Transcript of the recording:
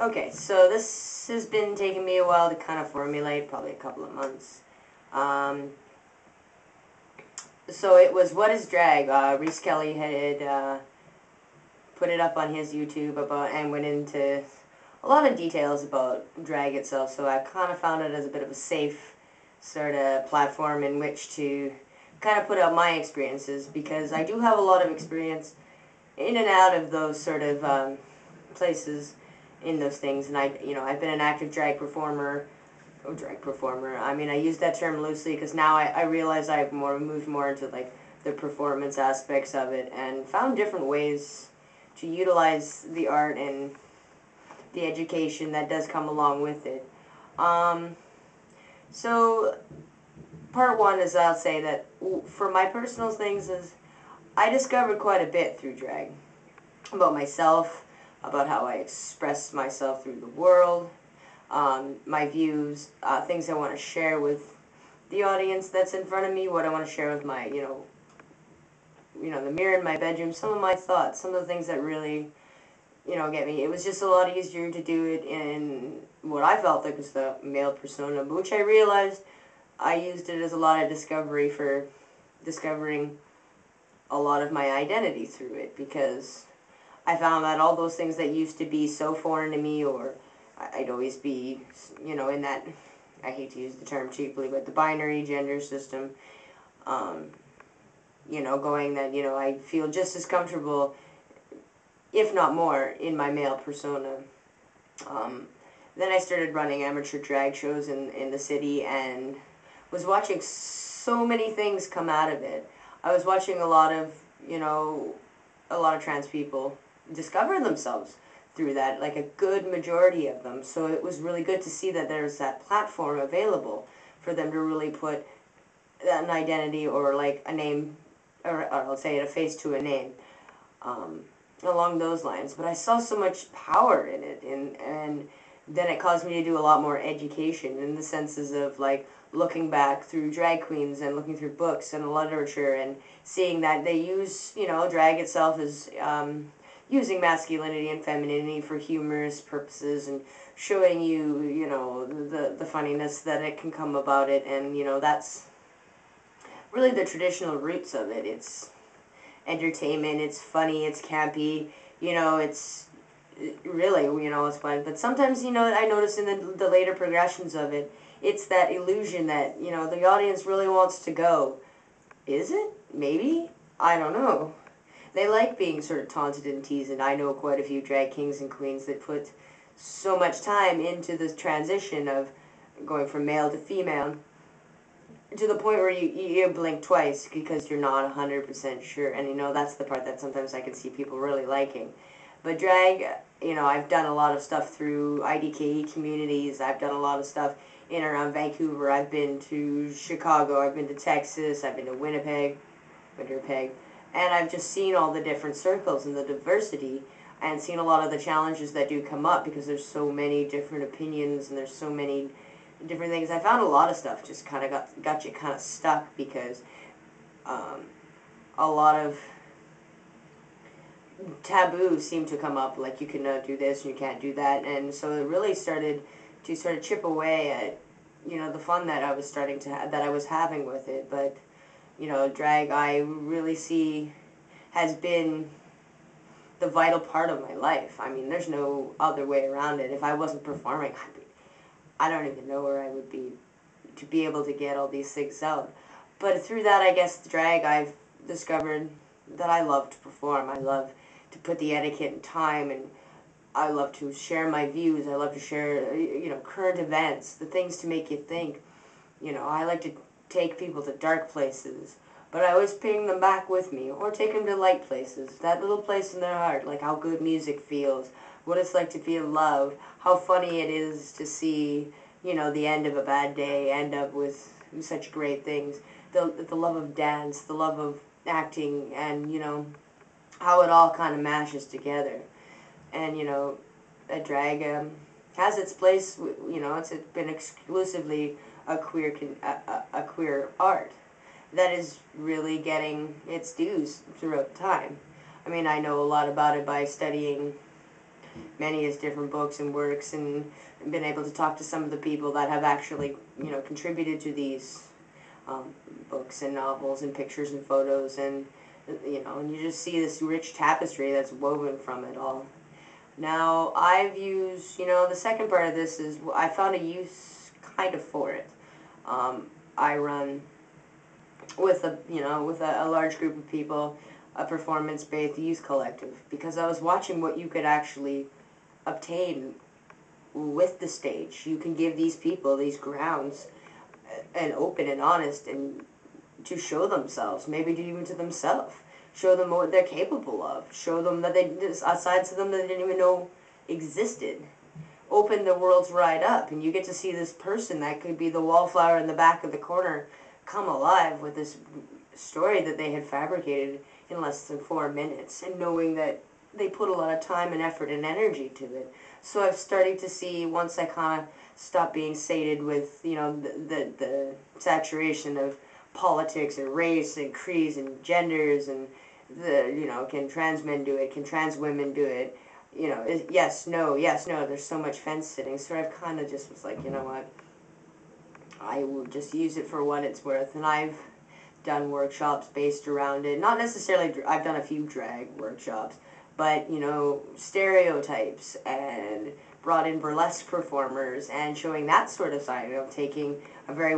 Okay, so this has been taking me a while to kind of formulate, probably a couple of months. Um, so it was What is Drag? Reese Kelly had put it up on his YouTube about and went into a lot of details about drag itself. So I kind of found it as a bit of a safe sort of platform in which to kind of put out my experiences, because I do have a lot of experience in and out of those sort of places in those things. And I've been an active drag performer. Oh, drag performer. I mean, I use that term loosely because now I realize I've moved more into like the performance aspects of it and found different ways to utilize the art and the education that does come along with it. Um, so part one is, I'll say that for my personal things is I discovered quite a bit through drag about myself, about how I express myself through the world, my views, things I want to share with the audience that's in front of me, what I want to share with my, the mirror in my bedroom, some of my thoughts, some of the things that really, get me. It was just a lot easier to do it in what I felt like was the male persona, which I realized I used it as a lot of discovery for discovering a lot of my identity through it, because I found that all those things that used to be so foreign to me, or I'd always be, in that, I hate to use the term cheaply, but the binary gender system, going that, I feel just as comfortable, if not more, in my male persona. Then I started running amateur drag shows in the city and was watching so many things come out of it. I was watching a lot of trans people discover themselves through that, like a good majority of them. So it was really good to see that there's that platform available for them to really put an identity or like a name, or I'll say it, a face to a name, along those lines. But I saw so much power in it, and then it caused me to do a lot more education in the senses of like looking back through drag queens and looking through books and literature and seeing that they use, drag itself as using masculinity and femininity for humorous purposes and showing you, the funniness that it can come about it. And, that's really the traditional roots of it. It's entertainment, it's funny, it's campy, it's really, it's fun. But sometimes, I notice in the later progressions of it, it's that illusion that, the audience really wants to go. Is it? Maybe? I don't know. They like being sort of taunted and teased, and I know quite a few drag kings and queens that put so much time into this transition of going from male to female, to the point where you blink twice because you're not 100% sure. And, that's the part that sometimes I can see people really liking. But drag, I've done a lot of stuff through IDKE communities. I've done a lot of stuff in and around Vancouver. I've been to Chicago. I've been to Texas. I've been to Winnipeg, and I've just seen all the different circles and the diversity, and seen a lot of the challenges that do come up because there's so many different opinions and there's so many different things. I found a lot of stuff just kind of got you kind of stuck because a lot of taboos seem to come up, like you cannot do this and you can't do that, and so it really started to sort of chip away at the fun that I was that I was having with it. But drag, I really see, has been the vital part of my life. I mean, there's no other way around it. If I wasn't performing, I don't even know where I would be to be able to get all these things out. But through that, I guess, drag, I've discovered that I love to perform. I love to put the etiquette and time, and I love to share my views. I love to share, current events, the things to make you think. I like to take people to dark places, but I always bring them back with me, or take them to light places, that little place in their heart, like how good music feels, what it's like to feel love, how funny it is to see, the end of a bad day end up with such great things, the love of dance, the love of acting, and, how it all kind of mashes together. And, a drag has its place, it's been exclusively a queer art that is really getting its dues throughout time. I mean, I know a lot about it by studying many as different books and works, and been able to talk to some of the people that have actually, contributed to these books and novels and pictures and photos, and and you just see this rich tapestry that's woven from it all. Now, I've used, the second part of this is I found a use kind of for it. I run with a large group of people, a performance-based youth collective, because I was watching what you could actually obtain with the stage. You can give these people these grounds and open and honest and to show themselves, maybe even to themselves. Show them what they're capable of. Show them that sides of them that they didn't even know existed. Open the worlds right up, and you get to see this person that could be the wallflower in the back of the corner come alive with this story that they had fabricated in less than 4 minutes, and knowing that they put a lot of time and effort and energy to it. So I've started to see, once I kind of stop being sated with, the saturation of politics and race and creeds and genders and can trans men do it, can trans women do it, yes, no, there's so much fence sitting. So I've kind of just was like, you know what, I will just use it for what it's worth. And I've done workshops based around it. Not necessarily, I've done a few drag workshops, but, stereotypes, and brought in burlesque performers and showing that sort of side, taking a very